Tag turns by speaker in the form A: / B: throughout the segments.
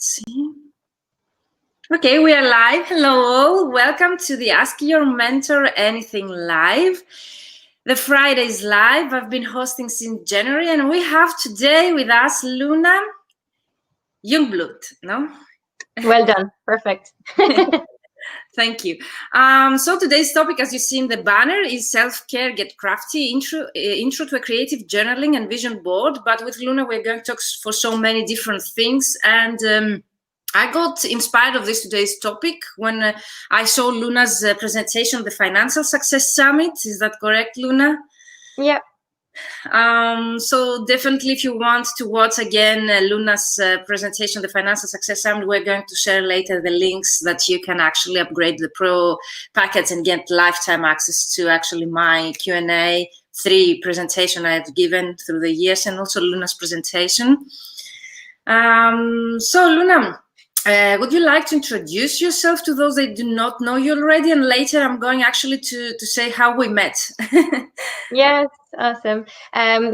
A: see. Okay, we are live. Hello all. Welcome to the Ask Your Mentor Anything live. The Friday is live. I've been hosting since January, and we have today with us Luna Jungblut, no?
B: Well done. Perfect.
A: Thank you. So today's topic, as you see in the banner, is self-care, get crafty, intro to a creative journaling and vision board. But with Luna, we're going to talk for so many different things. And I got inspired of this today's topic when I saw Luna's presentation of the Financial Success Summit. Is that correct, Luna?
B: Yeah.
A: So definitely, if you want to watch again Luna's presentation, the Financial Success Summit, we're going to share later the links that you can actually upgrade the Pro package and get lifetime access to actually my Q&A 3 presentation I've given through the years, and also Luna's presentation. So Luna, would you like to introduce yourself to those that do not know you already? And later I'm going actually to say how we met.
B: Yes, awesome.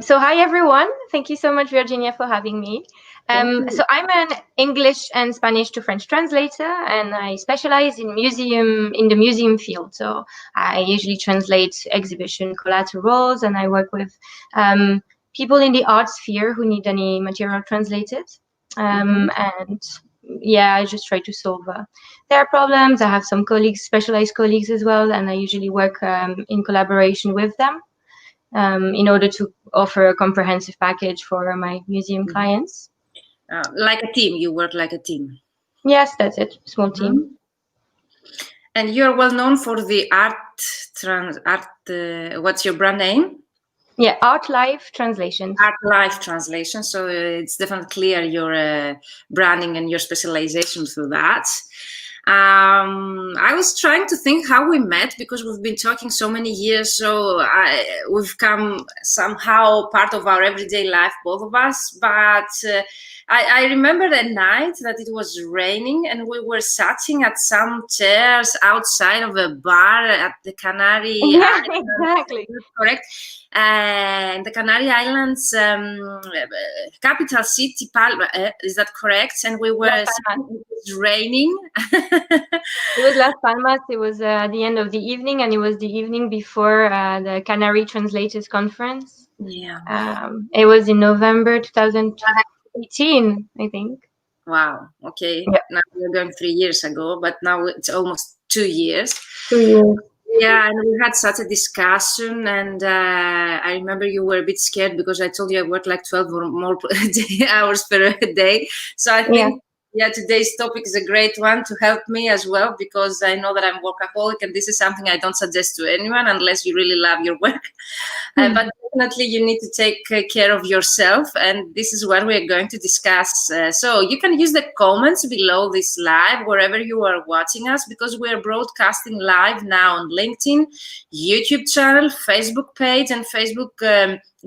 B: So hi, everyone. Thank you so much, Virginia, for having me. So I'm an English and Spanish to French translator, and I specialize in the museum field. So I usually translate exhibition collaterals, and I work with people in the art sphere who need any material translated. And yeah, I just try to solve their problems. I have some colleagues, specialized colleagues as well, and I usually work in collaboration with them in order to offer a comprehensive package for my museum clients.
A: Like a team, you work like a team.
B: Yes, that's it, small team.
A: And you're well known for the what's your brand name?
B: Yeah, Art Life Translation.
A: Art Life Translation. So it's definitely clear your branding and your specialization through that. I was trying to think how we met, because we've been talking so many years. So we've come somehow part of our everyday life, both of us. But I remember a night that it was raining and we were sitting at some chairs outside of a bar at the Canary
B: Islands.
A: Exactly. Correct. And the Canary Islands capital city, Palma, is that correct? And we were, it was raining.
B: It was Las Palmas. It was the end of the evening, and it was the evening before the Canary Translators Conference.
A: Yeah.
B: It was in November 2018, I think.
A: Wow. Okay.
B: Yeah.
A: Now we're going 3 years ago, but now it's almost 2 years.
B: 2 years.
A: Yeah, and we had such a discussion, and I remember you were a bit scared because I told you I work like 12 or more hours per day. So I think, yeah, today's topic is a great one to help me as well, because I know that I'm workaholic, and this is something I don't suggest to anyone unless you really love your work. But definitely you need to take care of yourself, and this is what we're going to discuss. So you can use the comments below this live wherever you are watching us, because we're broadcasting live now on LinkedIn, YouTube channel, Facebook page, and Facebook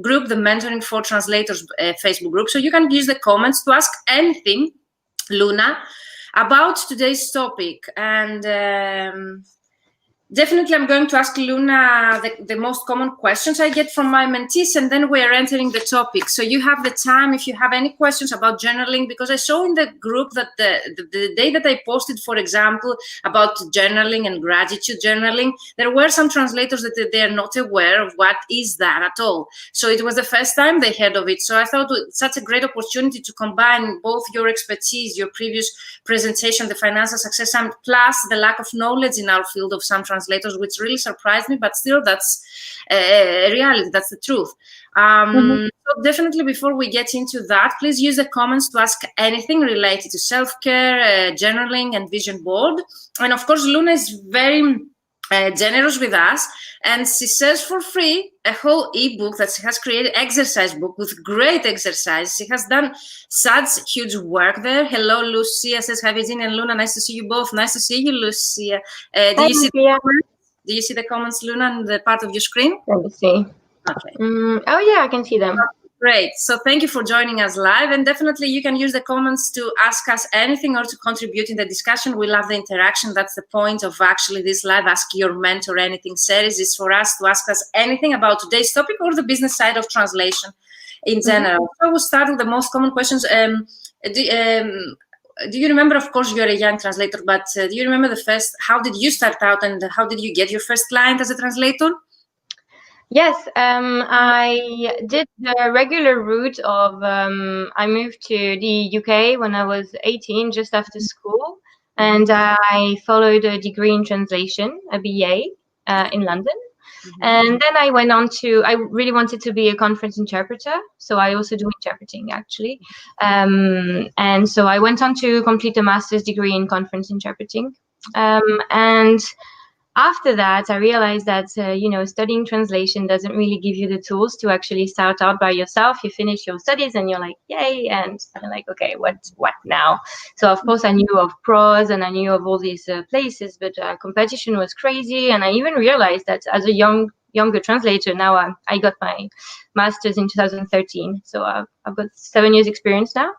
A: group, the Mentoring for Translators Facebook group. So you can use the comments to ask anything, Luna, about today's topic. And definitely I'm going to ask Luna the most common questions I get from my mentees, and then we're entering the topic. So you have the time if you have any questions about journaling, because I saw in the group that the day that I posted, for example, about journaling and gratitude journaling, there were some translators that they're not aware of what is that at all. So it was the first time they heard of it. So I thought it's such a great opportunity to combine both your expertise, your previous presentation, the Financial Success Summit, plus the lack of knowledge in our field of some translators, which really surprised me, but still that's a reality, that's the truth. So definitely before we get into that, please use the comments to ask anything related to self-care, journaling, and vision board. And of course, Luna is very generous with us, and she says for free a whole ebook that she has created, exercise book with great exercise. She has done such huge work there. Hello, Lucia says, hi, Virginia and Luna, nice to see you both. Nice to see you, Lucia. Do you see the comments, Luna, on the part of your screen?
B: Let me see.
A: Okay.
B: Oh yeah, I can see them.
A: Great. So thank you for joining us live, and definitely you can use the comments to ask us anything or to contribute in the discussion. We love the interaction. That's the point of actually this live Ask Your Mentor Anything series, is for us to ask us anything about today's topic or the business side of translation in general. So we'll start with the most common questions. do you remember, of course, you're a young translator, but do you remember how did you start out and how did you get your first client as a translator?
B: Yes, I did the regular route of, I moved to the UK when I was 18, just after school, and I followed a degree in translation, a BA, in London. And then I went on I really wanted to be a conference interpreter. So I also do interpreting, actually. And so I went on to complete a master's degree in conference interpreting. And after that, I realized that, studying translation doesn't really give you the tools to actually start out by yourself. You finish your studies and you're like, yay. And you're like, okay, what now? So, of course, I knew of pros and I knew of all these places, but competition was crazy. And I even realized that as a younger translator, now I got my master's in 2013. So I've got 7 years experience now.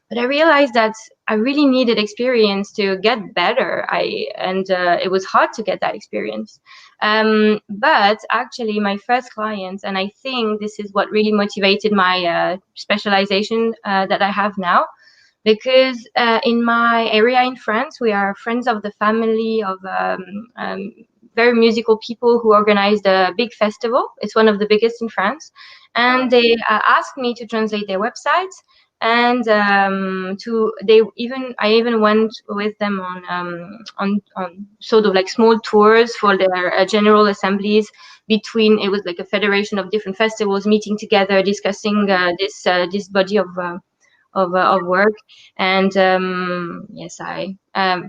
B: But I realized that I really needed experience to get better. It was hard to get that experience. But actually, my first clients, and I think this is what really motivated my specialization that I have now, because in my area in France, we are friends of the family of very musical people who organized a big festival. It's one of the biggest in France. And they asked me to translate their websites. And I even went with them on sort of like small tours for their general assemblies it was like a federation of different festivals meeting together, discussing this body of work. And yes, I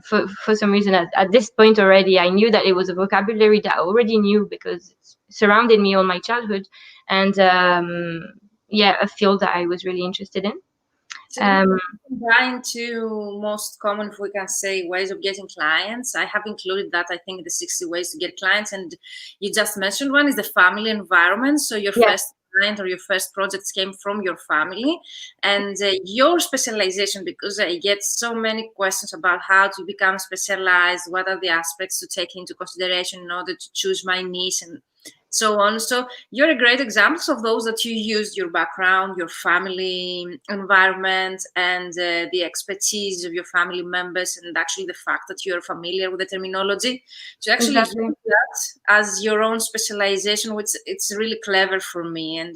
B: for some reason at this point already I knew that it was a vocabulary that I already knew because it surrounded me all my childhood, and a field that I was really interested in.
A: Combine two most common, if we can say, ways of getting clients. I have included that, I think, the 60 ways to get clients, and you just mentioned one is the family environment. So your first client or your first projects came from your family, and your specialization, because I get so many questions about how to become specialized, what are the aspects to take into consideration in order to choose my niche and so on. So you're a great example of those that you used your background, your family environment, and the expertise of your family members, and actually the fact that you're familiar with the terminology to actually use that as your own specialization, which it's really clever for me. And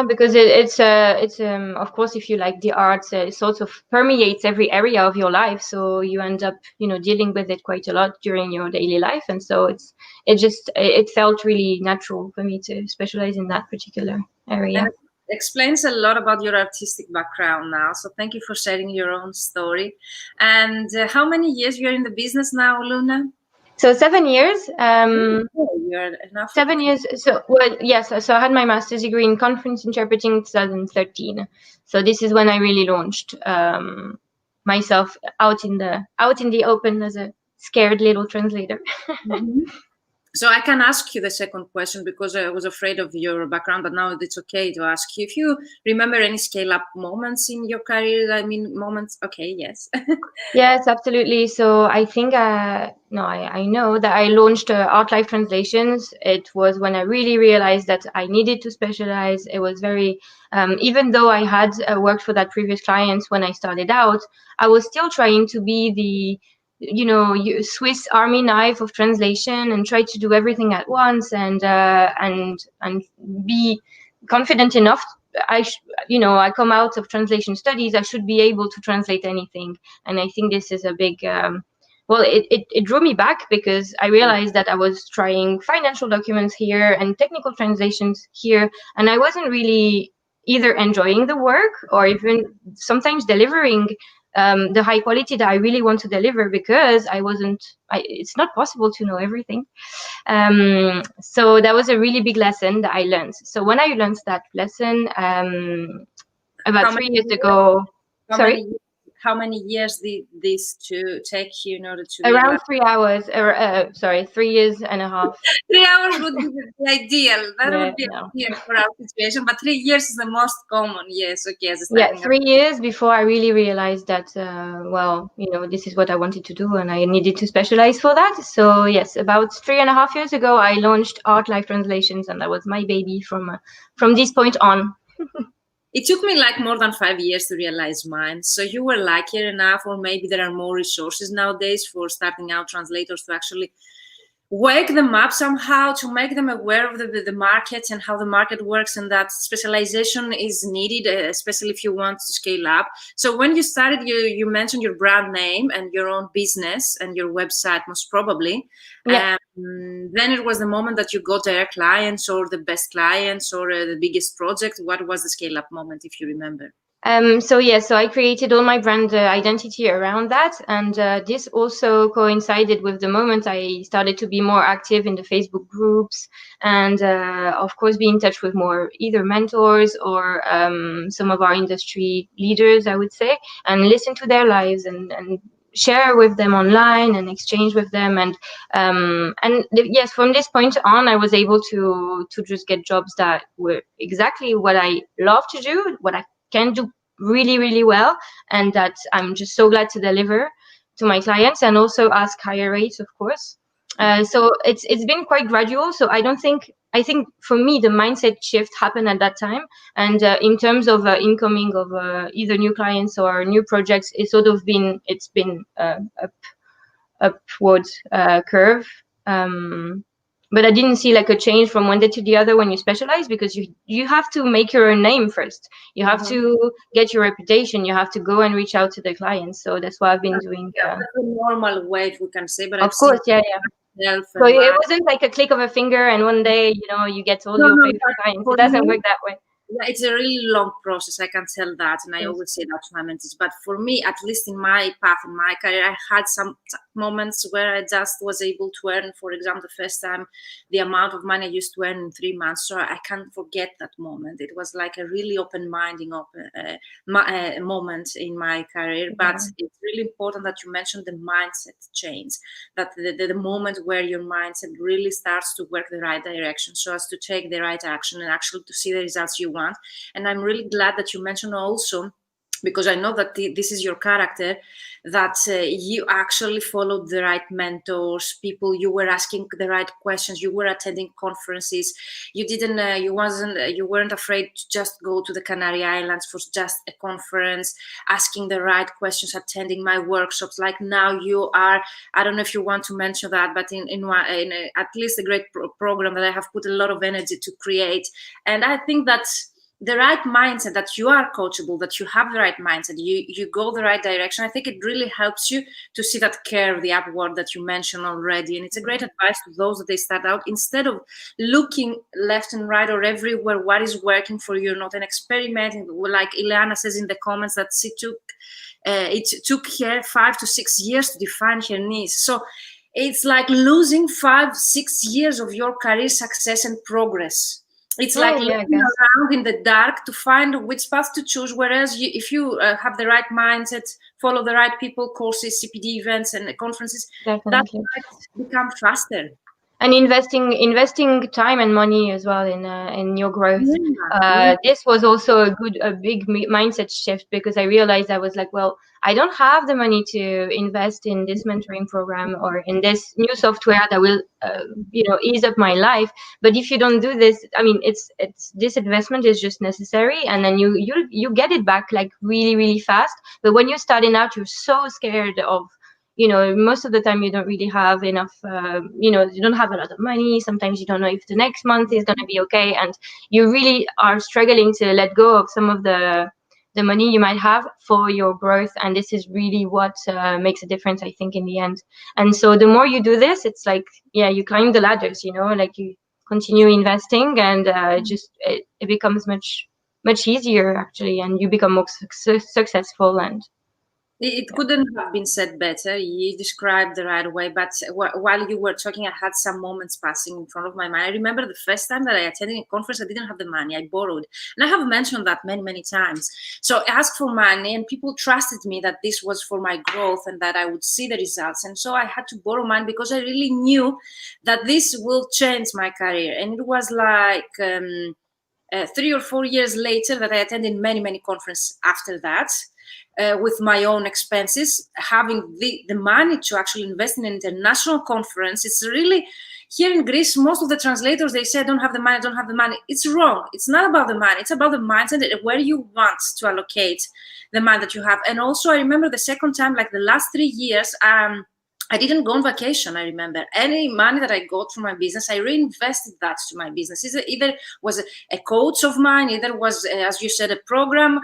B: because it's of course, if you like the arts, it sort of permeates every area of your life, so you end up dealing with it quite a lot during your daily life, and so it felt really natural for me to specialize in that particular area.
A: And it explains a lot about your artistic background now. So thank you for sharing your own story. And how many years you're in the business now, Luna?
B: So 7 years.
A: You're enough.
B: 7 years. So yes. So I had my master's degree in conference interpreting in 2013. So this is when I really launched myself out in the open as a scared little translator.
A: So I can ask you the second question because I was afraid of your background, but now it's okay to ask you if you remember any scale-up moments in your career. I mean, moments. Okay, yes.
B: Yes, absolutely. So I think I know that I launched Art Life Translations. It was when I really realized that I needed to specialize. It was very, even though I had worked for that previous clients when I started out, I was still trying to be the Swiss Army knife of translation and try to do everything at once and be confident enough. I come out of translation studies. I should be able to translate anything, and I think this is a big. It drew me back because I realized that I was trying financial documents here and technical translations here, and I wasn't really either enjoying the work or even sometimes delivering the high quality that I really want to deliver because it's not possible to know everything. So that was a really big lesson that I learned. So when I learned that lesson about 3 years ago,
A: how many years did this to take you in order to
B: around 3 hours 3 years and a half.
A: 3 hours would be the ideal. That would be ideal for our situation, but 3 years is the most common. Yes, okay.
B: 3 years before I really realized that this is what I wanted to do and I needed to specialize for that. So yes, about 3.5 years ago I launched Art Life Translations, and that was my baby from this point on.
A: It took me like more than 5 years to realize mine. So you were luckier enough, or maybe there are more resources nowadays for starting out translators to actually wake them up somehow, to make them aware of the market and how the market works, and that specialization is needed, especially if you want to scale up. So when you started, you mentioned your brand name and your own business and your website, most probably.
B: Yeah.
A: Then it was the moment that you got direct clients, or the best clients, or the biggest project. What was the scale up moment, if you remember?
B: So I created all my brand identity around that, and this also coincided with the moment I started to be more active in the Facebook groups, and of course be in touch with more either mentors or some of our industry leaders, I would say, and listen to their lives and share with them online and exchange with them, and yes, from this point on, I was able to just get jobs that were exactly what I love to do, what I can do really, really well, and that I'm just so glad to deliver to my clients, and also ask higher rates, of course. So it's been quite gradual. So I think for me the mindset shift happened at that time, and in terms of incoming of either new clients or new projects, it's been upward curve. But I didn't see like a change from one day to the other when you specialize, because you have to make your own name first. You have to get your reputation. You have to go and reach out to the clients. So that's what I've been doing.
A: That's a normal way, we can say, but
B: of course, yeah. So it wasn't like a click of a finger and one day, you get all your favorite clients. It doesn't work that way.
A: Yeah, it's a really long process, I can tell that, and I always say that to my mentees. But for me, at least in my path, in my career, I had some moments where I just was able to earn, for example, the first time, the amount of money I used to earn in 3 months. So I can't forget that moment. It was like a really open-minding moment in my career. But it's really important that you mentioned the mindset change, that the moment where your mindset really starts to work the right direction, so as to take the right action and actually to see the results you want. And I'm really glad that you mentioned also, because I know that this is your character, that you actually followed the right mentors, people, you were asking the right questions, you were attending conferences, you weren't afraid to just go to the Canary Islands for just a conference, asking the right questions, attending my workshops. Like now you are, I don't know if you want to mention that, but in at least a great program that I have put a lot of energy to create. And I think that's the right mindset, that you are coachable, that you have the right mindset, you go the right direction. I think it really helps you to see that curve, the upward that you mentioned already. And it's a great advice to those that they start out, instead of looking left and right or everywhere what is working for you, not an experimenting, like Ileana says in the comments, that it took her 5 to 6 years to define her niche. So it's like losing 5-6 years of your career success and progress. It's like looking around in the dark to find which path to choose. Whereas if you have the right mindset, follow the right people, courses, CPD events and conferences, that might become faster.
B: And investing time and money as well in your growth. This was also a big mindset shift, because I realized I was like, well, I don't have the money to invest in this mentoring program or in this new software that will ease up my life. But if you don't do this, I mean, it's this investment is just necessary, and then you get it back like really, really fast. But when you're starting out, you're so scared of, most of the time you don't really have enough, you don't have a lot of money. Sometimes you don't know if the next month is going to be okay. And you really are struggling to let go of some of the money you might have for your growth. And this is really what makes a difference, I think, in the end. And so the more you do this, it's like, you climb the ladders, like you continue investing, and it becomes much, much easier, actually. And you become more successful. And
A: it couldn't have been said better. You described the right way. But while you were talking, I had some moments passing in front of my mind. I remember the first time that I attended a conference, I didn't have the money. I borrowed. And I have mentioned that many, many times. So I asked for money, and people trusted me that this was for my growth and that I would see the results. And so I had to borrow money, because I really knew that this will change my career. And it was like 3 or 4 years later that I attended many, many conferences after that. With my own expenses, having the money to actually invest in an international conference, it's really, here in Greece, most of the translators, they say, I don't have the money, I don't have the money. It's wrong. It's not about the money. It's about the mindset and where you want to allocate the money that you have. And also, I remember the second time, like the last 3 years, I didn't go on vacation. I remember any money that I got from my business, I reinvested that to my business. Either was a coach of mine, either was, as you said, a program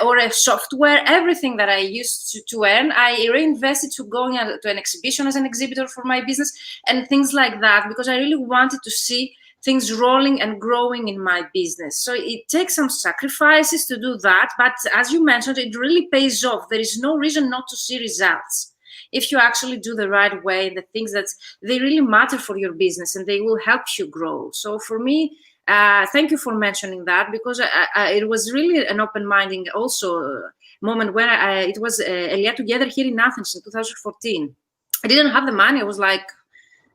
A: or a software. Everything that I used to earn, I reinvested to going to an exhibition as an exhibitor for my business and things like that, because I really wanted to see things rolling and growing in my business. So it takes some sacrifices to do that. But as you mentioned, it really pays off. There is no reason not to see results if you actually do the right way, the things that they really matter for your business and they will help you grow. So for me, thank you for mentioning that, because it was really an open-minded also moment when it was a year together here in Athens in 2014. I didn't have the money. I was like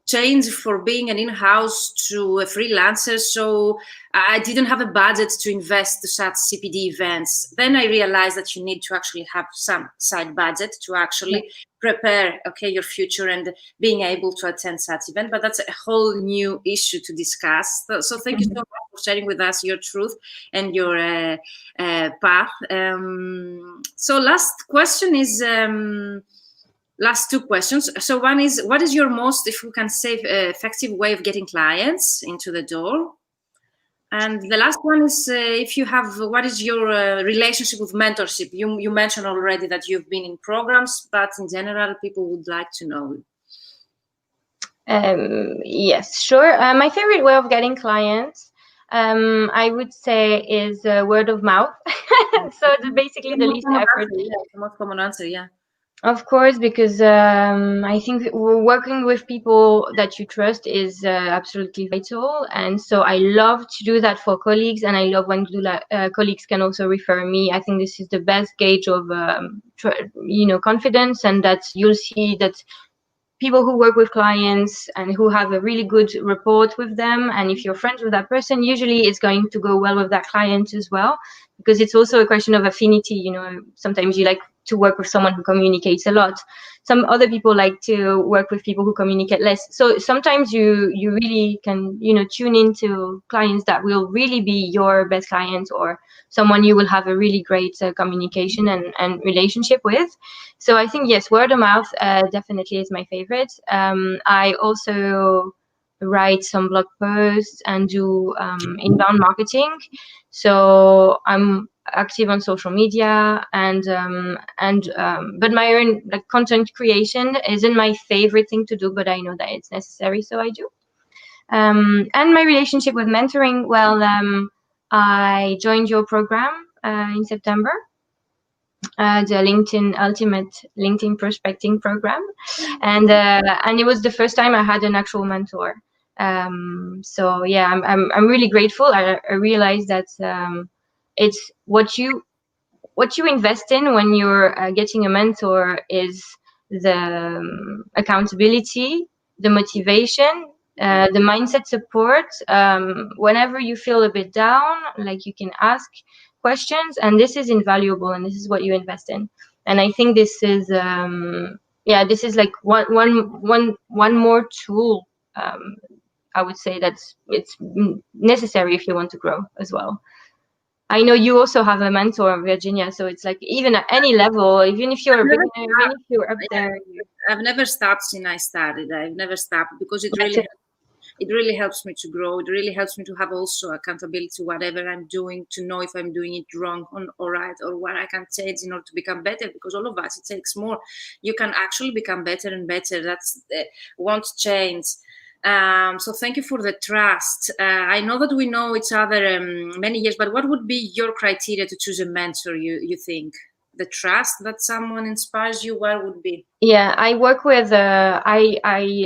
A: changed for being an in-house to a freelancer, so I didn't have a budget to invest to such CPD events. Then I realized that you need to actually have some side budget to actually prepare, your future and being able to attend such event. But that's a whole new issue to discuss. So thank you so much for sharing with us your truth and your path. So last question is. Last two questions. So one is, what is your most, if you can say, effective way of getting clients into the door? And the last one is, if you have, what is your relationship with mentorship? You mentioned already that you've been in programs, but in general, people would like to know.
B: Yes, sure. My favorite way of getting clients, I would say, is word of mouth. So it's basically the least effort.
A: The most common answer, yeah.
B: Of course, because I think working with people that you trust is absolutely vital. And so I love to do that for colleagues, and I love when colleagues can also refer me. I think this is the best gauge of confidence, and that you'll see that people who work with clients and who have a really good rapport with them, and if you're friends with that person, usually it's going to go well with that client as well, because it's also a question of affinity. Sometimes you like to work with someone who communicates a lot. Some other people like to work with people who communicate less. So sometimes you really can tune into clients that will really be your best clients, or someone you will have a really great communication and relationship with. So I think, yes, word of mouth definitely is my favorite. I also write some blog posts and do inbound marketing. So I'm active on social media, but my own content creation isn't my favorite thing to do, but I know that it's necessary, so I do. And my relationship with mentoring, well, I joined your program in September, the Ultimate LinkedIn Prospecting Program, and it was the first time I had an actual mentor. So yeah, I'm really grateful. I realized that it's what you invest in when you're getting a mentor is the accountability, the motivation, the mindset support. Whenever you feel a bit down, you can ask questions, and this is invaluable, and this is what you invest in. And I think this is this is like one more tool. I would say it's necessary if you want to grow as well. I know you also have a mentor, Virginia, so it's like even at any level, even if you're a beginner, even if you're up there.
A: I've never stopped since I started. I've never stopped because it really helps me to grow. It really helps me to have also accountability to whatever I'm doing, to know if I'm doing it wrong or right, or what I can change in order to become better, because all of us, it takes more. You can actually become better and better. That's won't change. So thank you for the trust. I know that we know each other many years, but what would be your criteria to choose a mentor, you think? The trust that someone inspires you, what would be?
B: Yeah, I work with, I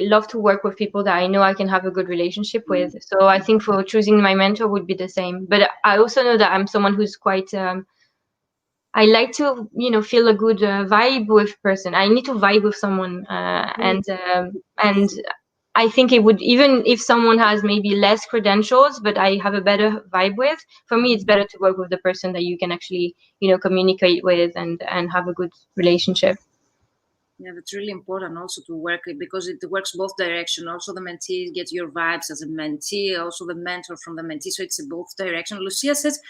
B: love to work with people that I know I can have a good relationship with. So I think for choosing my mentor would be the same. But I also know that I'm someone who's quite, I like to, feel a good vibe with person. I need to vibe with someone, and I think it would, even if someone has maybe less credentials, but I have a better vibe with, for me, it's better to work with the person that you can actually, communicate with and have a good relationship.
A: Yeah, that's really important also to work it, because it works both direction. Also, the mentee gets your vibes as a mentee, also the mentor from the mentee. So it's a both direction. Lucia says,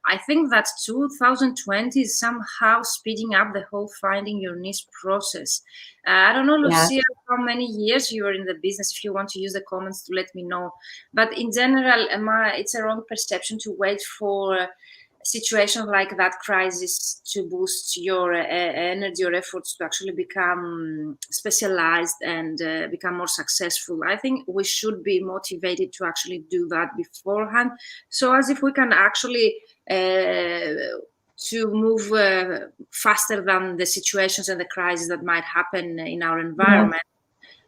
A: I think that 2020 is somehow speeding up the whole finding your niche process. I don't know, Lucia, how many years you are in the business. If you want to use the comments to let me know. But in general, it's a wrong perception to wait for situation like that crisis to boost your energy or efforts to actually become specialized and become more successful. I think we should be motivated to actually do that beforehand, so as if we can actually to move faster than the situations and the crises that might happen in our environment.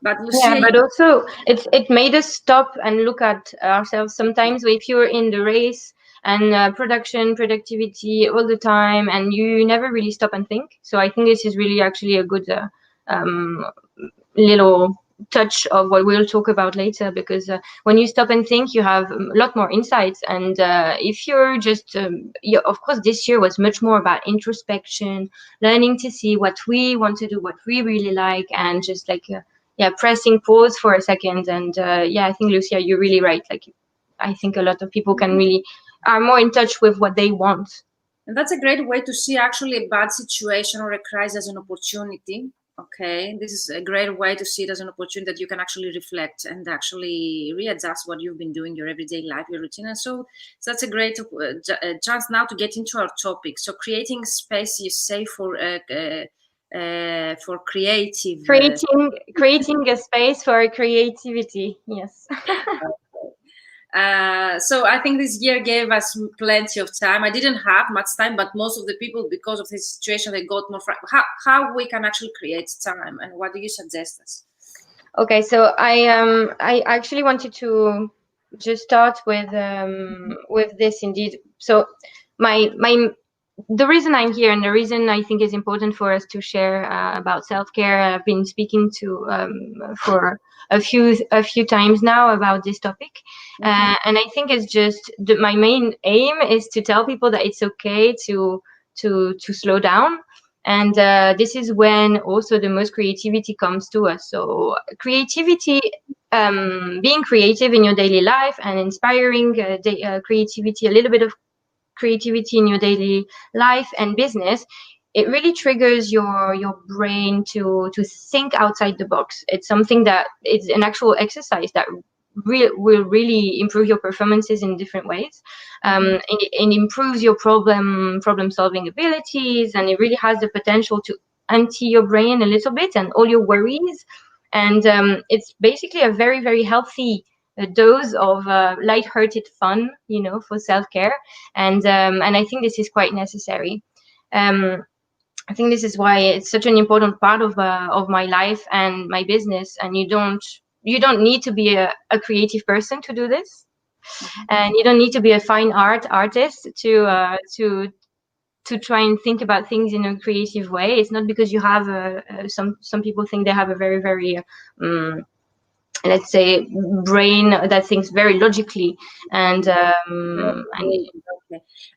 A: But Lucia,
B: but also it made us stop and look at ourselves. Sometimes if you're in the race and productivity all the time, and you never really stop and think. So I think this is really actually a good little touch of what we'll talk about later, because when you stop and think, you have a lot more insights. And if you're just of course this year was much more about introspection, learning to see what we want to do, what we really like, and just like pressing pause for a second. And I think, Lucia, you're really right. Like, I think a lot of people are more in touch with what they want.
A: And that's a great way to see actually a bad situation or a crisis as an opportunity. Okay, this is a great way to see it as an opportunity that you can actually reflect and actually readjust what you've been doing, your everyday life, your routine. And so that's a great chance now to get into our topic. So creating space, you say, for creative
B: creating a space for creativity. Yes.
A: So I think this year gave us plenty of time. I didn't have much time, but most of the people, because of this situation, they got more. How we can actually create time, and what do you suggest us?
B: Okay, so I actually wanted to just start with this indeed. So the reason I'm here, and the reason I think is important for us to share about self-care, I've been speaking to for a few times now about this topic, and I think it's just my main aim is to tell people that it's okay to slow down. And this is when also the most creativity comes to us. So creativity, being creative in your daily life and inspiring creativity, a little bit of creativity in your daily life and business, it really triggers your brain to think outside the box. It's something that is an actual exercise that will really improve your performances in different ways. And it improves your problem solving abilities, and it really has the potential to empty your brain a little bit and all your worries. And it's basically a very, very healthy dose of light-hearted fun, for self-care. And I think this is quite necessary. I think this is why it's such an important part of my life and my business. And you don't need to be a creative person to do this, and you don't need to be a fine artist to try and think about things in a creative way. It's not because you have some people think they have a very, very let's say brain that thinks very logically. And
A: okay.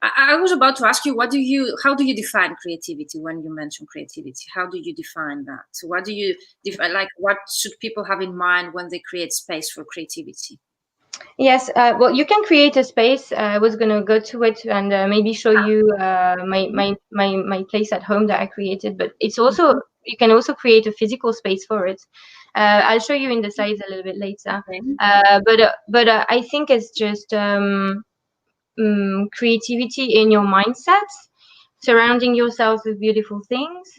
A: I was about to ask you, how do you define creativity? When you mention creativity, how do you define that? So what do you define, like, what should people have in mind when they create space for creativity?
B: Yes, well, you can create a space. I was going to go to it and maybe show you my place at home that I created, but it's also, you can also create a physical space for it. I'll show you in the slides a little bit later.
A: Okay.
B: But I think it's just creativity in your mindset, surrounding yourself with beautiful things.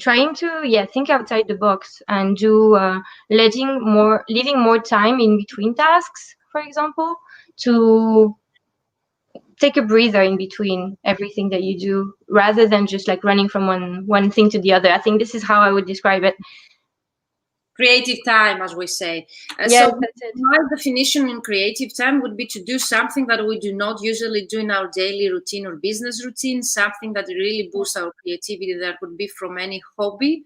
B: Trying to think outside the box and do leaving more time in between tasks, for example, to take a breather in between everything that you do, rather than just like running from one thing to the other. I think this is how I would describe it.
A: Creative time, as we say.
B: Yes,
A: so
B: that's it.
A: My definition in creative time would be to do something that we do not usually do in our daily routine or business routine, something that really boosts our creativity. That would be from any hobby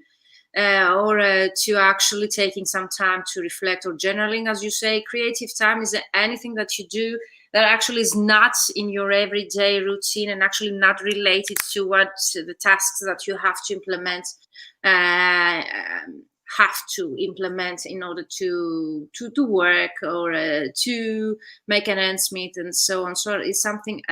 A: or to actually taking some time to reflect or journaling, as you say. Creative time is anything that you do that actually is not in your everyday routine and actually not related to what the tasks that you have to implement in order to work or to make an ends meet and so on. So it's something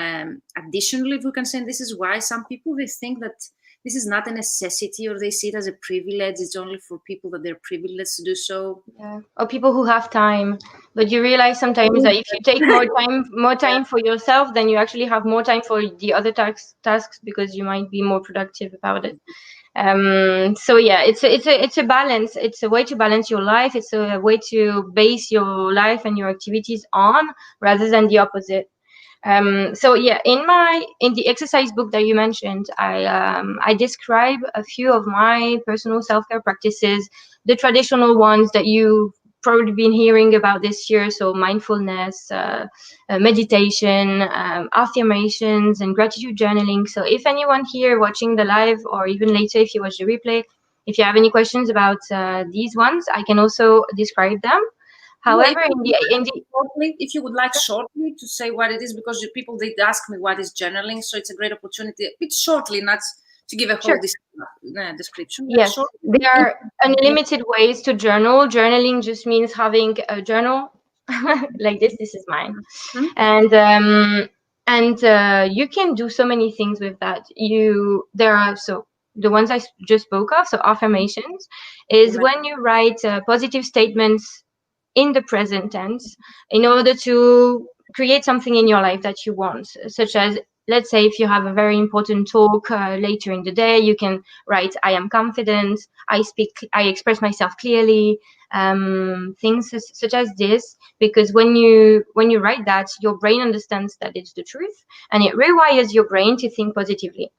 A: additionally, if we can say, and this is why some people, they think that this is not a necessity, or they see it as a privilege. It's only for people that they're privileged to do so.
B: Yeah. Or people who have time, but you realize sometimes that if you take more time for yourself, then you actually have more time for the other tasks because you might be more productive about it. So yeah, it's a balance. It's a way to balance your life. It's a way to base your life and your activities on, rather than the opposite. So yeah, in the exercise book that you mentioned, I describe a few of my personal self-care practices, the traditional ones that you've probably been hearing about this year. So mindfulness, meditation, affirmations, and gratitude journaling. So if anyone here watching the live, or even later if you watch the replay, if you have any questions about these ones, I can also describe them. However,
A: if you would like shortly to say what it is, because people did ask me what is journaling, so it's a great opportunity. A bit shortly, not to give a whole description.
B: Yes, there are unlimited ways to journal. Journaling just means having a journal like this. This is mine, and you can do so many things with that. There are the ones I just spoke of. So affirmations is when you write positive statements in the present tense in order to create something in your life that you want, such as, let's say, if you have a very important talk later in the day, you can write, I am confident, I express myself clearly, things such as this, because when you write that, your brain understands that it's the truth, and it rewires your brain to think positively.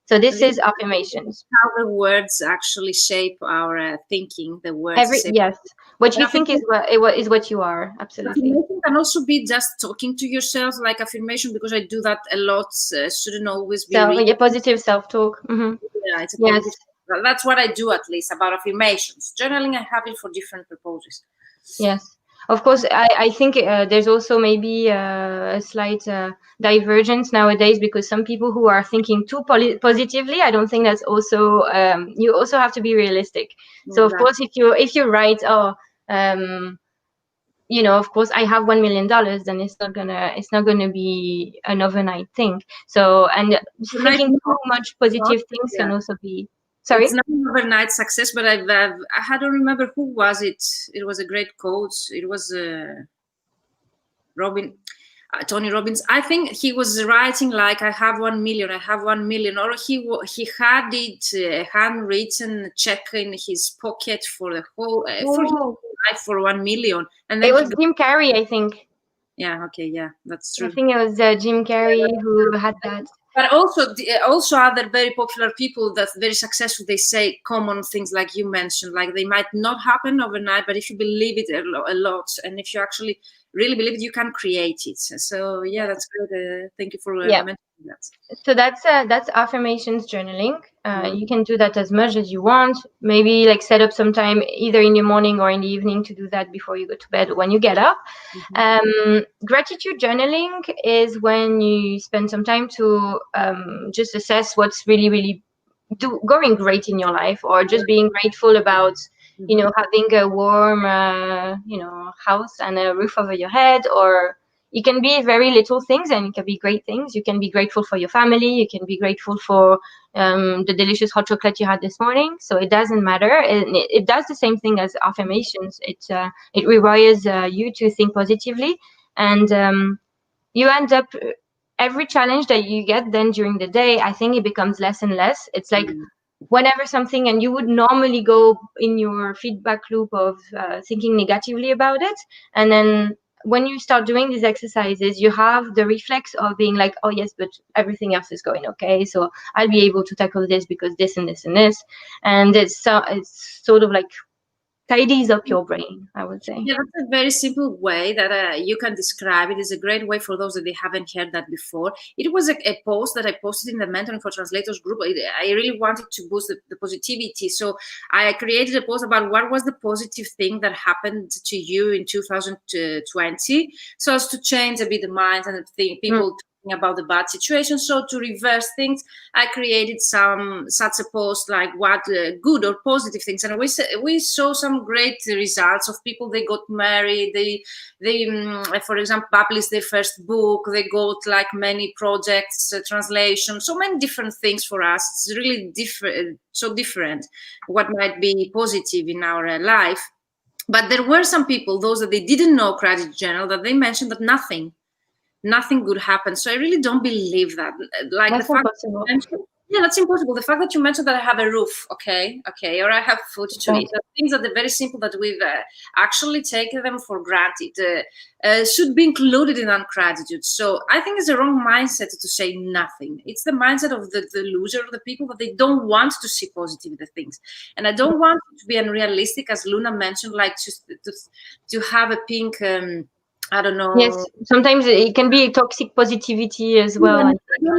B: So this is affirmations.
A: How the words actually shape our thinking. The words.
B: Yes, what you think is what you are. Absolutely.
A: Affirmation can also be just talking to yourself, like affirmation, because I do that a lot. Shouldn't always be
B: positive self-talk. Mm-hmm.
A: Yeah, it's a that's what I do, at least, about affirmations. Journaling, I have it for different purposes.
B: Yes. Of course, I think there's also maybe a slight divergence nowadays, because some people who are thinking too positively, I don't think that's also, you also have to be realistic. So of course, if you write, of course, I have $1 million, then it's not gonna be an overnight thing. So, and thinking too much positive things can also be. Sorry?
A: It's not an overnight success, but I don't remember who was it. It was a great coach. It was Tony Robbins. I think he was writing like, I have 1 million, I have 1 million, or he had it handwritten check in his pocket for the whole for his life for 1 million. And then
B: it was Jim Carrey, I think.
A: Yeah. Okay. Yeah, that's true.
B: I think it was Jim Carrey who had that.
A: But also other very popular people that's very successful, they say common things like you mentioned, like they might not happen overnight, but if you believe it a lot, and if you actually really believe it, you can create it. So yeah, that's good. Thank you for mentioning that.
B: So that's affirmations journaling. You can do that as much as you want. Maybe like set up some time either in the morning or in the evening to do that before you go to bed or when you get up. Gratitude journaling is when you spend some time to just assess what's really, really going great in your life, or just being grateful about having a warm house and a roof over your head, or it can be very little things and it can be great things. You can be grateful for your family. You can be grateful for the delicious hot chocolate you had this morning. So it doesn't matter. It does the same thing as affirmations. It rewires you to think positively, and you end up, every challenge that you get then during the day, I think it becomes less and less. It's like whenever something, and you would normally go in your feedback loop of thinking negatively about it, and then when you start doing these exercises, you have the reflex of being like, oh yes, but everything else is going okay, so I'll be able to tackle this because this and this and this, and it's sort of like tidies up your brain, I would say.
A: Yeah, that's a very simple way that you can describe it. It's a great way for those that they haven't heard that before. It was a post that I posted in the Mentoring for Translators group. I really wanted to boost the positivity. So I created a post about what was the positive thing that happened to you in 2020, so as to change a bit the minds and the people talking about the bad situation. So to reverse things, I created such a post like what good or positive things, and we saw some great results of people. They got married, they for example published their first book, they got like many projects, translation, so many different things for us. It's really different, so different what might be positive in our life. But there were some people, those that they didn't know gratitude journal, that they mentioned that nothing good happens. So I really don't believe that. Like
B: that's
A: the fact
B: impossible.
A: yeah, that's impossible. The fact that you mentioned that I have a roof, okay, or I have food to eat, things that are very simple that we've actually taken them for granted, should be included in our gratitude. So I think it's a wrong mindset to say nothing. It's the mindset of the loser, the people that they don't want to see positive the things. And I don't want it to be unrealistic, as Luna mentioned, like to have a pink. I don't know.
B: Yes, sometimes it can be toxic positivity as well.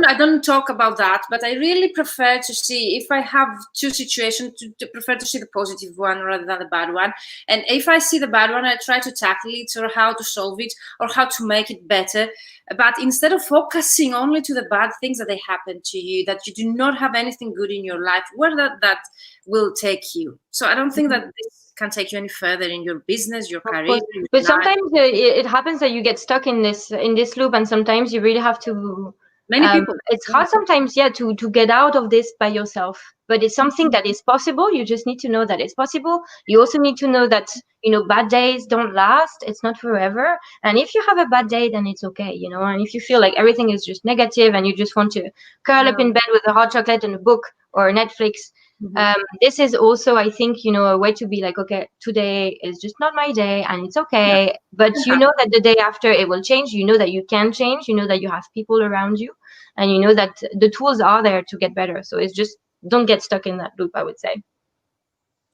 A: I don't talk about that, but I really prefer to see, if I have two situations, to prefer to see the positive one rather than the bad one. And if I see the bad one, I try to tackle it, or how to solve it, or how to make it better. But instead of focusing only to the bad things that they happen to you, that you do not have anything good in your life, where that will take you. So I don't think that this can take you any further in your business, your career.
B: But sometimes it happens that you get stuck in this loop, and sometimes you really have to.
A: Many people.
B: It's hard sometimes, to get out of this by yourself. But it's something that is possible. You just need to know that it's possible. You also need to know that bad days don't last. It's not forever. And if you have a bad day, then it's okay. And if you feel like everything is just negative and you just want to curl up in bed with a hot chocolate and a book or Netflix. This is also, I think, a way to be like, okay, today is just not my day and it's okay. But you know that the day after it will change. You know that you can change. You know that you have people around you, and you know that the tools are there to get better. So it's just, don't get stuck in that loop, I would say.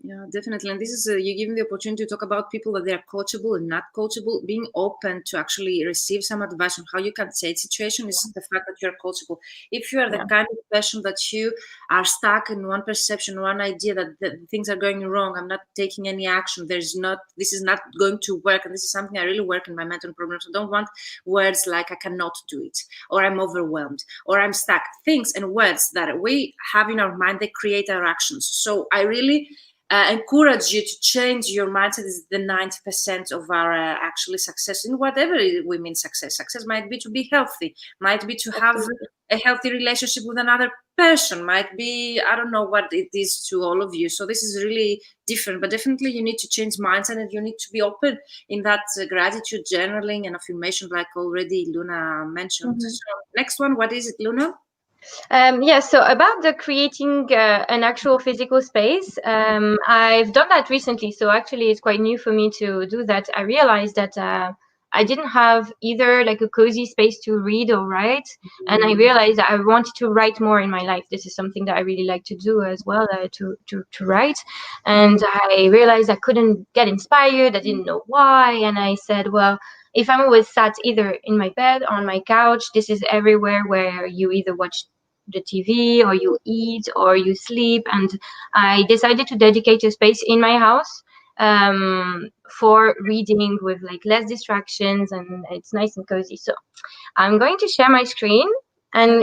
A: Yeah, definitely. And this is you give me the opportunity to talk about people that they are coachable and not coachable. Being open to actually receive some advice on how you can change situation is the fact that you're coachable. If you are the kind of person that you are stuck in one perception, one idea that things are going wrong, I'm not taking any action, this is not going to work, and this is something I really work in my mentoring program. So don't want words like I cannot do it, or I'm overwhelmed, or I'm stuck. Things and words that we have in our mind, they create our actions. So I really encourage you to change your mindset. Is the 90% of our actually success in whatever we mean success. Success might be to be healthy, might be to have a healthy relationship with another person, might be, I don't know what it is to all of you. So this is really different, but definitely you need to change mindset, and you need to be open in that gratitude journaling and affirmation, like already Luna mentioned. So next one, what is it, Luna?
B: So about the creating an actual physical space, I've done that recently. So actually it's quite new for me to do that. I realized that I didn't have either like a cozy space to read or write. And I realized that I wanted to write more in my life. This is something that I really like to do as well, to write. And I realized I couldn't get inspired. I didn't know why. And I said, well, if I'm always sat either in my bed, on my couch, this is everywhere where you either watch the TV or you eat or you sleep. And I decided to dedicate a space in my house for reading with like less distractions, and it's nice and cozy. So I'm going to share my screen. And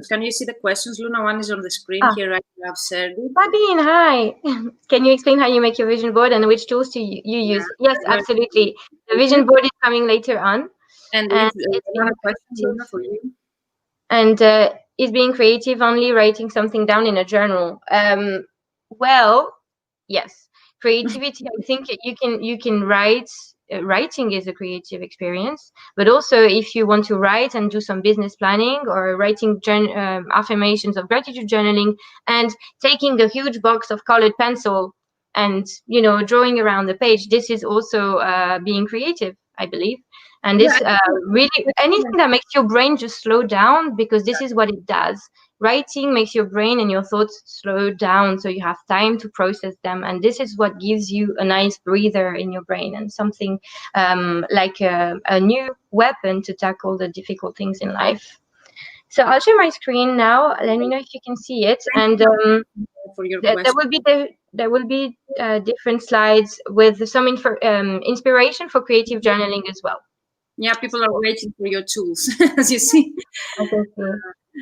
A: can you see the questions, Luna? One is on the screen here. Right, you have shared it.
B: Sabine, hi. Can you explain how you make your vision board and which tools you use? Yes, absolutely. The vision board is coming later on.
A: And it's another question, Luna, for you.
B: And is being creative only writing something down in a journal? Well, yes. Creativity, I think you can write. Writing is a creative experience, but also if you want to write and do some business planning, or writing affirmations of gratitude journaling, and taking a huge box of colored pencil and drawing around the page, this is also being creative, I believe. And this really anything that makes your brain just slow down, because this is what it does. writing makes your brain and your thoughts slow down, so you have time to process them, and this is what gives you a nice breather in your brain and something like a new weapon to tackle the difficult things in life. So I'll share my screen now. Let me know if you can see it. And
A: for your
B: there will be different slides with some inspiration for creative journaling as well.
A: Yeah, people are waiting for your tools, as you see.
B: I can see.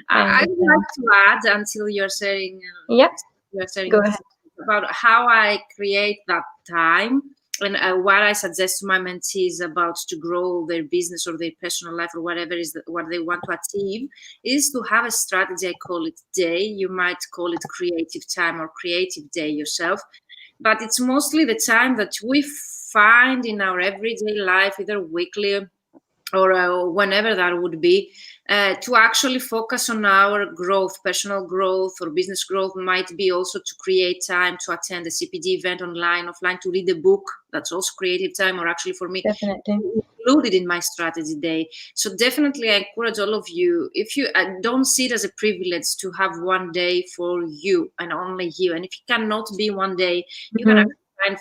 A: I would like to add, until you're saying,
B: Go ahead.
A: about how I create that time, and what I suggest to my mentees about to grow their business or their personal life or whatever is what they want to achieve, is to have a strategy. I call it day. You might call it creative time or creative day yourself, but it's mostly the time that we find in our everyday life, either weekly or whenever that would be, to actually focus on our growth, personal growth or business growth. Might be also to create time to attend a CPD event online, offline, to read a book. That's also creative time, or actually for me,
B: definitely
A: included in my strategy day. So definitely I encourage all of you, if you don't see it as a privilege to have one day for you and only you, and if you cannot be one day, you can find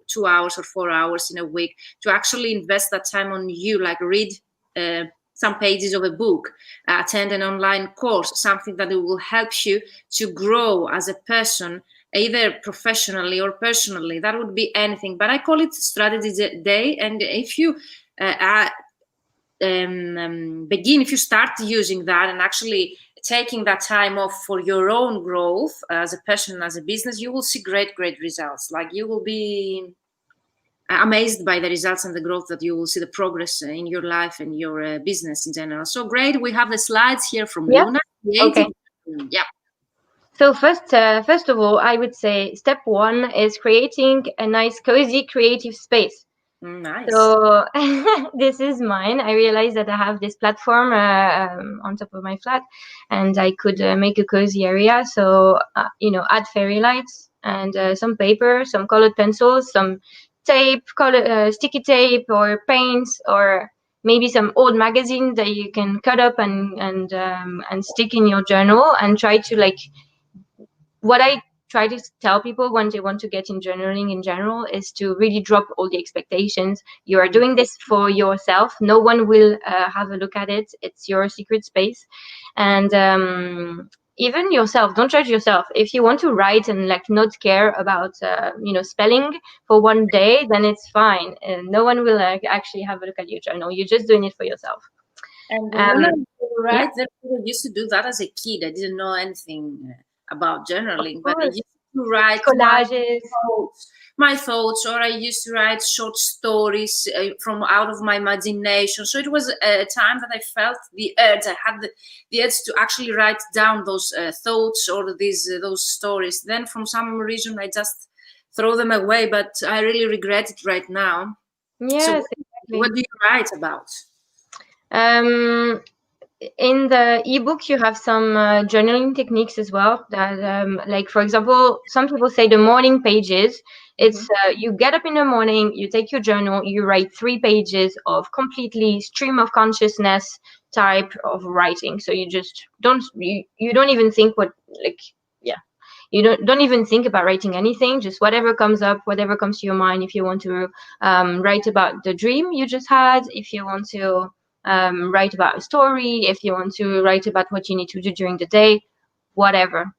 A: 2 hours or 4 hours in a week to actually invest that time on you, like read some pages of a book, attend an online course, something that will help you to grow as a person, either professionally or personally. That would be anything, but I call it strategy day. And if you if you start using that and actually taking that time off for your own growth as a person and as a business, you will see great results. Like, you will be amazed by the results and the growth that you will see, the progress in your life and your business in general. So great. We have the slides here from Luna.
B: Okay.
A: Yeah.
B: So first of all, I would say step one is creating a nice, cozy, creative space.
A: Nice.
B: So this is mine. I realized that I have this platform on top of my flat, and I could make a cozy area. So add fairy lights and some paper, some colored pencils, some tape, sticky tape or paints, or maybe some old magazine that you can cut up and stick in your journal, and try to what I try to tell people when they want to get in journaling in general is to really drop all the expectations. You are doing this for yourself. No one will have a look at it. It's your secret space. And even yourself, don't judge yourself. If you want to write and not care about spelling for one day, then it's fine. And no one will actually have a look at your journal. You're just doing it for yourself.
A: And I used to do that as a kid. I didn't know anything about journaling, but I used to write
B: collages,
A: my thoughts, or I used to write short stories from out of my imagination. So it was a time that I felt the urge. I had the urge to actually write down those thoughts or those stories. Then, from some reason, I just throw them away. But I really regret it right now.
B: Yes.
A: So
B: exactly.
A: What do you write about?
B: In the ebook, you have some journaling techniques as well. That, for example, some people say the morning pages. It's you get up in the morning, you take your journal, you write 3 pages of completely stream of consciousness type of writing. So you just don't even think you don't even think about writing anything. Just whatever comes up, whatever comes to your mind. If you want to write about the dream you just had, if you want to write about a story, if you want to write about what you need to do during the day, whatever.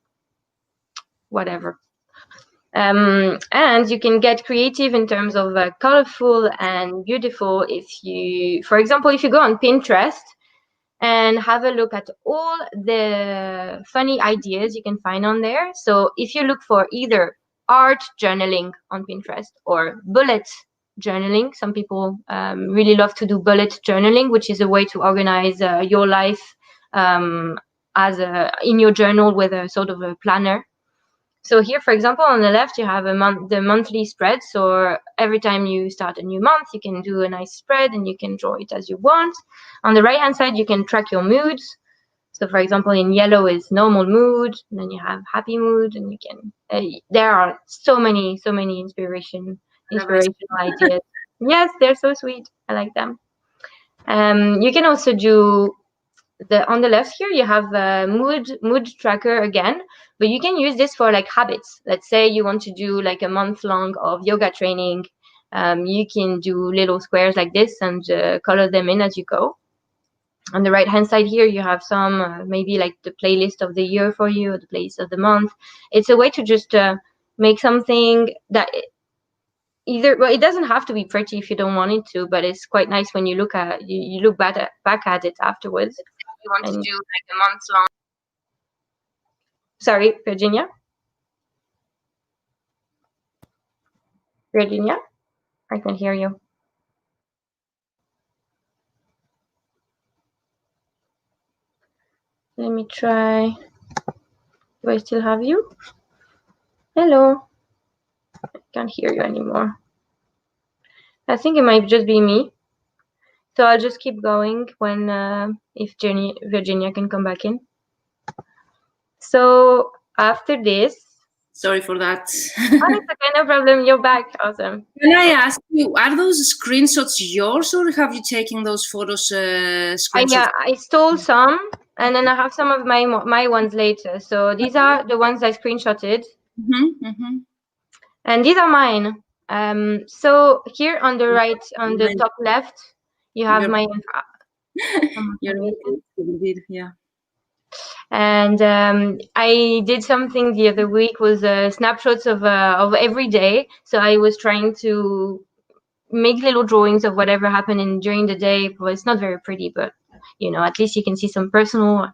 B: And you can get creative in terms of colorful and beautiful. For example, if you go on Pinterest and have a look at all the funny ideas you can find on there. So if you look for either art journaling on Pinterest or bullet journaling, some people really love to do bullet journaling, which is a way to organize your life in your journal with a sort of a planner. So here, for example, on the left, you have the monthly spread. So every time you start a new month, you can do a nice spread and you can draw it as you want. On the right-hand side, you can track your moods. So for example, in yellow is normal mood, and then you have happy mood, and you can, there are so many inspirational ideas. Yes, they're so sweet. I like them. You can also do on the left here, you have a mood tracker again, but you can use this for like habits. Let's say you want to do like a month long of yoga training. You can do little squares like this and color them in as you go. On the right hand side here, you have some maybe like the playlist of the year for you, or the playlist of the month. It's a way to just make something that well, it doesn't have to be pretty if you don't want it to, but it's quite nice when you look at you look back at it afterwards. You want to do like a month long. Sorry, Virginia. Virginia, I can hear you. Let me try. Do I still have you? Hello. I can't hear you anymore. I think it might just be me. So I'll just keep going when if Virginia can come back in. So after this.
A: Sorry for that.
B: Oh, it's okay, no problem. You're back. Awesome.
A: Can I ask you, are those screenshots yours, or have you taken those photos? Screenshots?
B: Yeah, I stole some, and then I have some of my ones later. So these are the ones I screenshotted, and these are mine. So here on the right, on the top left, you have my.
A: Yeah.
B: And I did something the other week was snapshots of every day. So I was trying to make little drawings of whatever happened during the day. Well, it's not very pretty, but you know, at least you can see some personal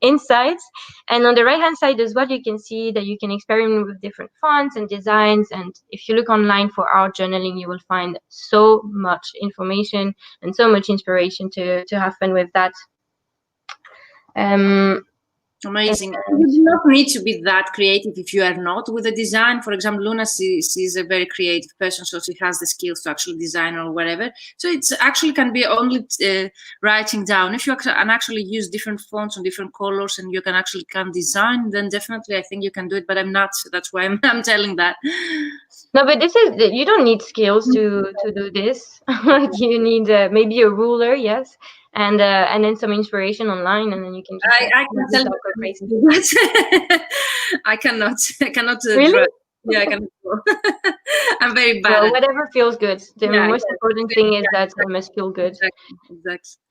B: insights. And on the right hand side as well, you can see that you can experiment with different fonts and designs. And if you look online for art journaling, you will find so much information and so much inspiration to have fun with that.
A: Amazing. You do not need to be that creative if you are not with the design. For example, Luna, she's a very creative person, so she has the skills to actually design or whatever. So it's actually can be only writing down. If you can actually use different fonts and different colors, and you can design, then definitely I think you can do it. But I'm not, so that's why I'm telling that.
B: No, but you don't need skills to do this. You need maybe a ruler, yes, and then some inspiration online, and then you can just
A: I can tell you
B: crazy.
A: I cannot
B: really?
A: draw. Yeah, I cannot draw. I'm very bad.
B: Well, whatever feels good. The most important thing is that it must feel good.
A: Exactly.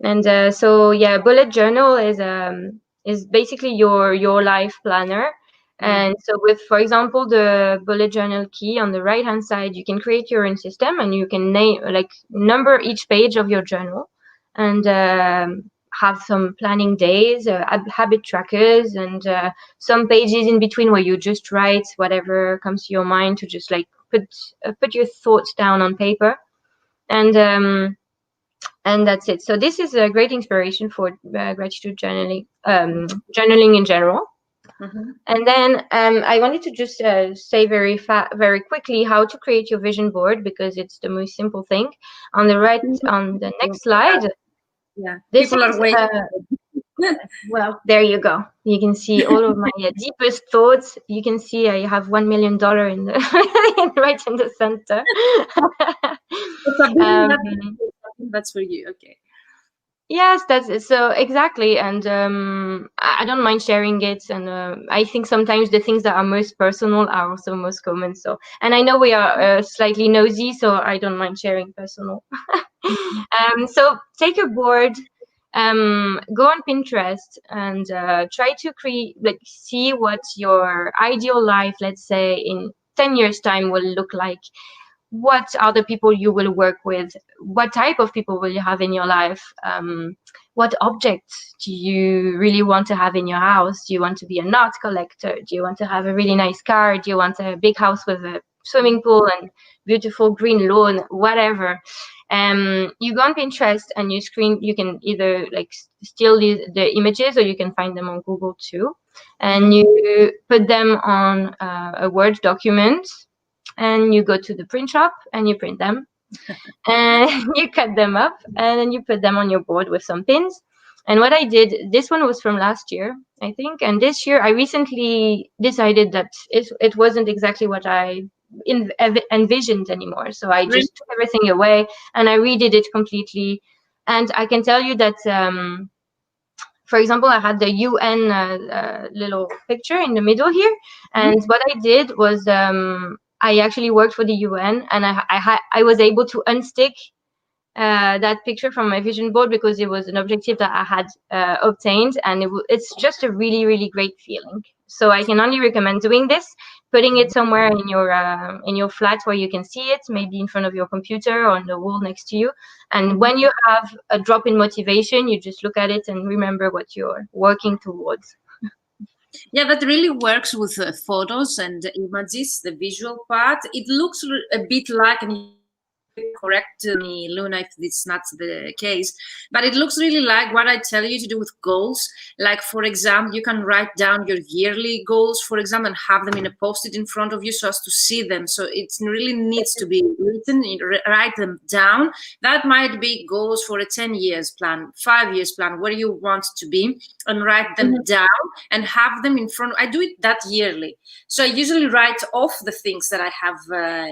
B: And so yeah, bullet journal is basically your life planner. And so with, for example, the bullet journal key on the right hand side, you can create your own system, and you can number each page of your journal, and have some planning days, habit trackers, and some pages in between where you just write whatever comes to your mind, to just like put your thoughts down on paper, and that's it. So this is a great inspiration for gratitude journaling, journaling in general. And then I wanted to just say very quickly how to create your vision board, because it's the most simple thing. On the right, on the next slide.
A: Yeah,
B: this
A: people
B: is,
A: are waiting.
B: Well, there you go. You can see all of my deepest thoughts. You can see I have $1 million in the right in the center.
A: That's for you. Okay.
B: Yes, that's so exactly, and I don't mind sharing it, and I think sometimes the things that are most personal are also most common. So, and I know we are slightly nosy, so I don't mind sharing personal. So take a board, go on Pinterest, and try to see what your ideal life, let's say in 10 years time, will look like. What are the people you will work with? What type of people will you have in your life? What objects do you really want to have in your house? Do you want to be an art collector? Do you want to have a really nice car? Do you want a big house with a swimming pool and beautiful green lawn? Whatever. You go on Pinterest and you can either steal the images, or you can find them on Google too. And you put them on a Word document, and you go to the print shop and you print them and you cut them up, and then you put them on your board with some pins. And what I did, this one was from last year, I think, and this year I recently decided that it wasn't exactly what I envisioned anymore. So I just took everything away and I redid it completely. And I can tell you that for example, I had the UN little picture in the middle here, and what I did was I actually worked for the UN, and I was able to unstick that picture from my vision board because it was an objective that I had obtained, and it's just a really, really great feeling. So I can only recommend doing this, putting it somewhere in your flat where you can see it, maybe in front of your computer or on the wall next to you. And when you have a drop in motivation, you just look at it and remember what you're working towards.
A: Yeah, that really works with photos and images, the visual part. It looks a bit like, and correct me, Luna, if it's not the case, but it looks really like what I tell you to do with goals. Like, for example, you can write down your yearly goals, for example, and have them in a post-it in front of you so as to see them. So it really needs to be written, write them down. That might be goals for a 10 years plan, 5 years plan, where you want to be, and write them down and have them in front. I do it that yearly. So I usually write off the things that I have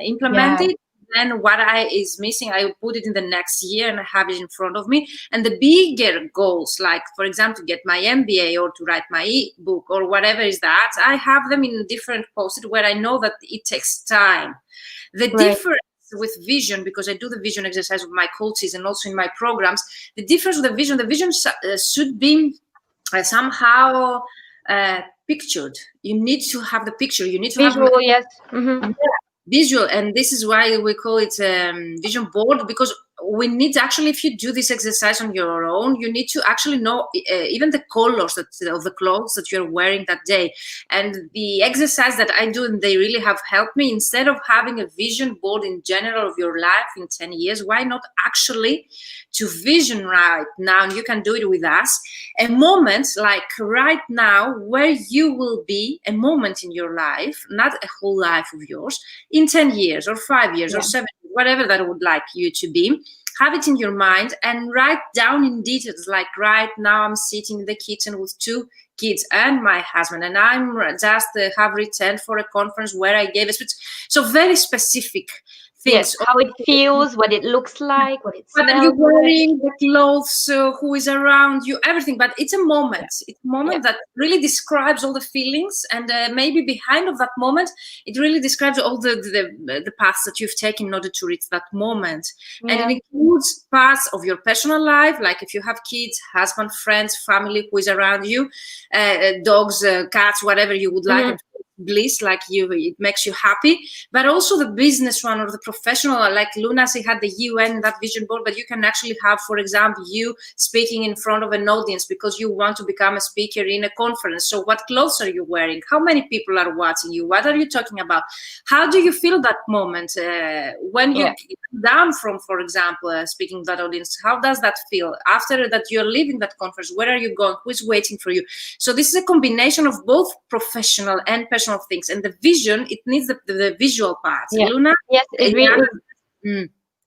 A: implemented. And what is missing, I put it in the next year and I have it in front of me. And the bigger goals, like, for example, to get my MBA or to write my ebook or whatever is that, I have them in different post-it where I know that it takes time. The difference with vision, because I do the vision exercise with my coaches and also in my programs, the difference with the vision should be somehow pictured. You need to have the picture. You need to
B: visual,
A: have
B: yes. Mm-hmm.
A: Visual, and this is why we call it vision board, because we need to actually, if you do this exercise on your own, you need to actually know even the colors of the clothes that you're wearing that day. And the exercise that I do, and they really have helped me, instead of having a vision board in general of your life in 10 years, why not actually to vision right now, and you can do it with us, a moment like right now where you will be, a moment in your life, not a whole life of yours, in 10 years or 5 years or 7 years, whatever that would like you to be. Have it in your mind and write down in details, like right now I'm sitting in the kitchen with 2 kids and my husband, and I'm just have returned for a conference where I gave a speech. So very specific things.
B: Yes, how it feels, what it looks like, what it smells like.
A: What are you wearing, the clothes, who is around you, everything. But it's a moment. It's a moment that really describes all the feelings, and maybe behind of that moment, it really describes all the paths that you've taken in order to reach that moment. And it includes parts of your personal life, like if you have kids, husband, friends, family who is around you, dogs, cats, whatever you would like. Bliss, like it makes you happy, but also the business one or the professional, like Luna, she had the UN, that vision board, but you can actually have, for example, you speaking in front of an audience because you want to become a speaker in a conference. So what clothes are you wearing? How many people are watching you? What are you talking about? How do you feel that moment when you come down from, for example, speaking to that audience? How does that feel after that you're leaving that conference? Where are you going? Who's waiting for you? So this is a combination of both professional and personal things, and the vision, it needs the visual part. Luna,
B: yes, it really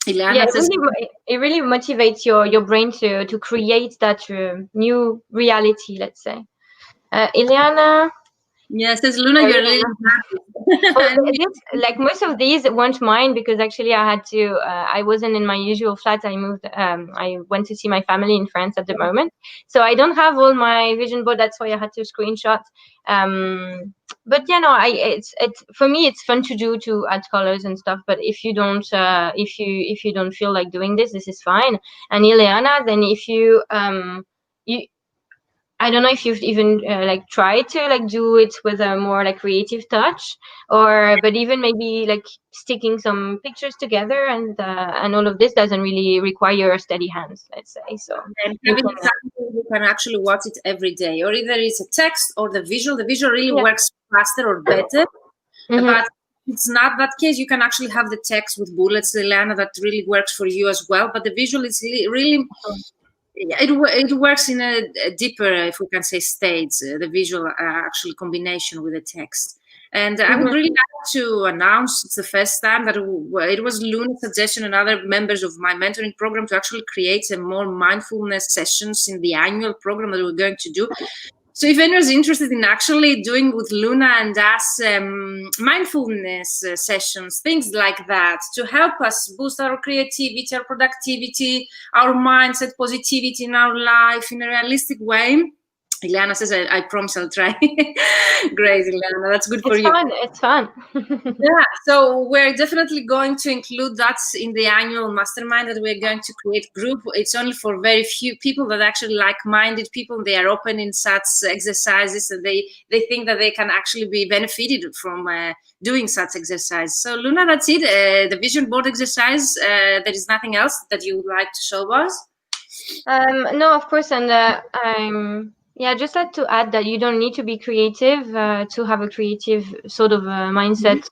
A: Ileana says,
B: it really motivates your brain to create that new reality, let's say. Ileana,
A: says Luna, you're really
B: like most of these weren't mine, because actually I had to I wasn't in my usual flat. I moved, I went to see my family in France at the moment, so I don't have all my vision board. That's why I had to screenshot. But it's for me it's fun to do, to add colors and stuff. But if you don't if you don't feel like doing this is fine. And Ileana, then if you I don't know if you've even like tried to like do it with a more like creative touch, but even maybe like sticking some pictures together, and all of this doesn't really require steady hands, let's say. So
A: you can actually watch it every day, or either it's a text or the visual. The visual really works faster or better, but it's not that case. You can actually have the text with bullets, Ileana, that really works for you as well. But the visual is really it works in a deeper, if we can say, stage, the visual actually combination with the text. And I would really like to announce, it's the first time that it was Luna's suggestion and other members of my mentoring program to actually create some more mindfulness sessions in the annual program that we're going to do. So if anyone's interested in actually doing with Luna and us mindfulness sessions, things like that, to help us boost our creativity, our productivity, our mindset, positivity in our life in a realistic way, Ileana says, I promise I'll try. Great, Ileana. That's good for you.
B: It's fun.
A: Yeah, so we're definitely going to include that in the annual mastermind that we're going to create group. It's only for very few people that actually like-minded people. They are open in such exercises, and they think that they can actually be benefited from doing such exercise. So Luna, that's it. The vision board exercise. There is nothing else that you would like to show us?
B: No, of course, and I'd just like to add that you don't need to be creative to have a creative sort of mindset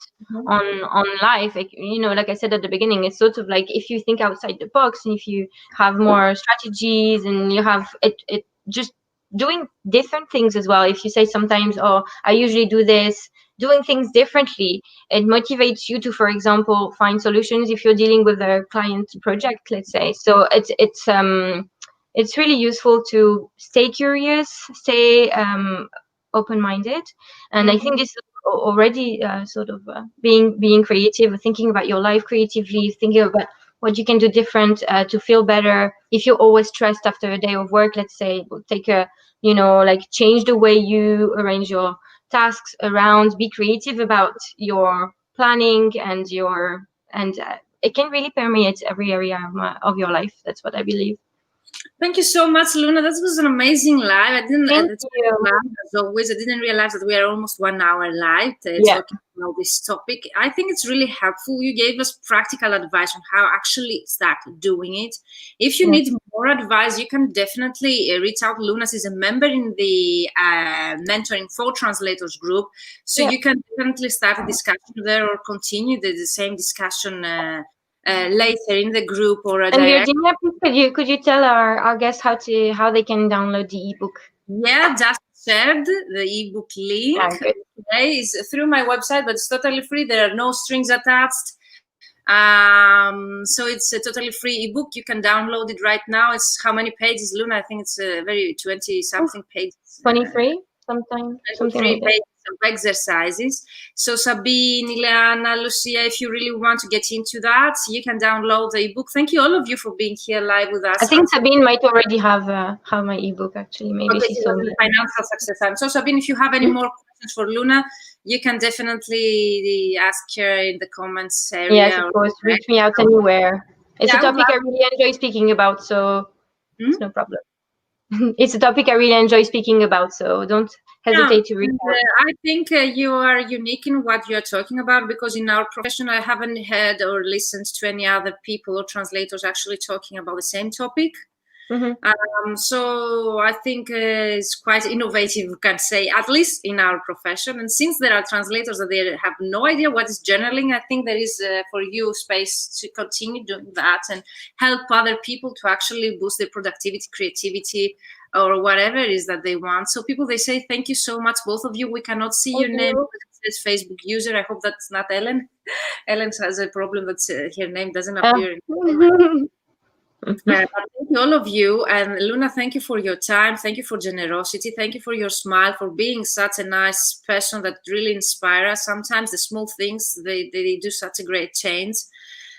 B: on life. Like, like I said at the beginning, it's sort of like if you think outside the box and if you have more strategies and you have it just doing different things as well. If you say sometimes, oh, I usually do this, doing things differently, it motivates you to, for example, find solutions if you're dealing with a client project, let's say. So it's really useful to stay curious, stay open-minded, and I think this is already sort of being creative, thinking about your life creatively, thinking about what you can do different to feel better. If you're always stressed after a day of work, let's say, take a change the way you arrange your tasks around. Be creative about your planning and it can really permeate every area of your life. That's what I believe.
A: Thank you so much, Luna. That was an amazing live. I didn't, as always, I didn't realize that we are almost 1 hour live talking about this topic. I think it's really helpful. You gave us practical advice on how actually start doing it. If you need more advice, you can definitely reach out. Luna is a member in the Mentoring for Translators group. So you can definitely start a discussion there or continue the same discussion later in the group or
B: Virginia, could you tell our guests how they can download the ebook?
A: Yeah, just shared the ebook link. Okay, it's through my website, but it's totally free. There are no strings attached. So it's a totally free ebook. You can download it right now. It's how many pages, Luna? I think it's very 20-something pages.
B: 23, something like that.
A: Of exercises. So Sabine, Ileana, Lucia, if you really want to get into that, you can download the ebook. Thank you all of you for being here live with us.
B: I think Sabine might already have my ebook actually. Maybe she saw me.
A: Financial Success. So Sabine, if you have any more questions for Luna, you can definitely ask her in the comments area.
B: Yes, of course. Reach me out anywhere. It's a topic I really enjoy speaking about, so it's no problem. It's a topic I really enjoy speaking about, so don't hesitate to reach out.
A: I think you are unique in what you're talking about, because in our profession, I haven't heard or listened to any other people or translators actually talking about the same topic. So I think it's quite innovative, you can say, at least in our profession. And since there are translators that they have no idea what is journaling, I think there is for you space to continue doing that and help other people to actually boost their productivity, creativity, or whatever it is that they want. So people, they say, thank you so much, both of you. We cannot see your name, but it says Facebook user. I hope that's not Ellen. Ellen has a problem that her name doesn't appear. Thank you all of you, and Luna, thank you for your time, thank you for generosity, thank you for your smile, for being such a nice person that really inspires us. Sometimes the small things, they do such a great change.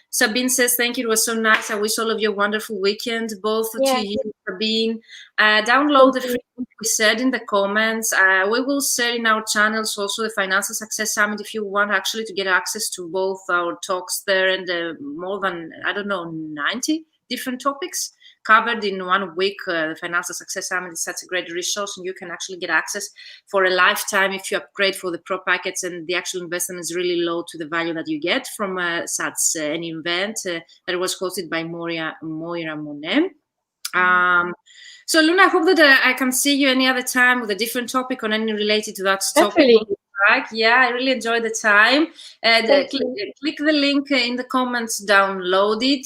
A: Sabine says, thank you, it was so nice. I wish all of you a wonderful weekend, both to you, Sabine. Download the free book we said in the comments. We will share in our channels also the Financial Success Summit if you want actually to get access to both our talks there and more than, 90 different topics covered in 1 week. The Financial Success Summit is such a great resource, and you can actually get access for a lifetime if you upgrade for the pro packets, and the actual investment is really low to the value that you get from such an event that was hosted by Moira Monet. So Luna, I hope that I can see you any other time with a different topic on any related to that topic. Yeah, I really enjoyed the time. Click the link in the comments, download it.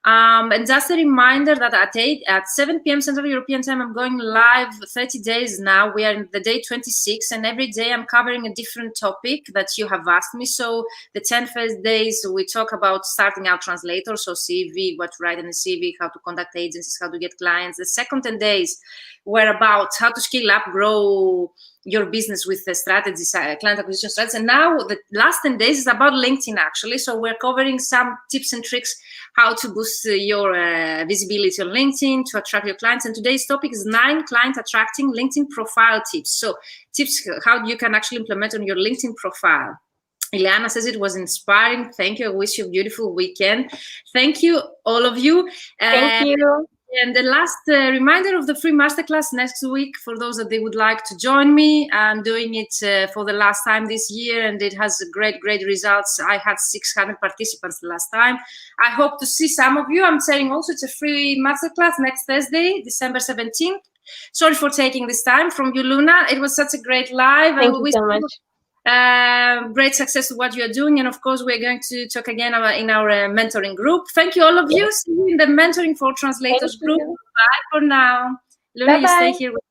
A: And just a reminder that at 7 p.m. Central European Time, I'm going live 30 days now. We are in the day 26, and every day I'm covering a different topic that you have asked me. So the 10 first days, we talk about starting out translators, so CV, what to write in a CV, how to contact agencies, how to get clients. The second 10 days were about how to scale up, grow your business with the strategies, client acquisition strategies. And now the last 10 days is about LinkedIn, actually. So we're covering some tips and tricks how to boost your visibility on LinkedIn to attract your clients. And today's topic is 9 client attracting LinkedIn profile tips. So tips how you can actually implement on your LinkedIn profile. Ileana says it was inspiring. Thank you. I wish you a beautiful weekend. Thank you, all of you.
B: Thank you.
A: And the last reminder of the free masterclass next week for those that they would like to join me. I'm doing it for the last time this year, and it has great results. I had 600 participants the last time. I hope to see some of you. I'm saying also it's a free masterclass next Thursday, December 17th. Sorry for taking this time from you, Luna. It was such a great live.
B: Thank you so much.
A: Great success to what you're doing, and of course we're going to talk again in our mentoring group. Thank you, all of you. See you in the mentoring for translators group. Bye for now. Luna, you stay here with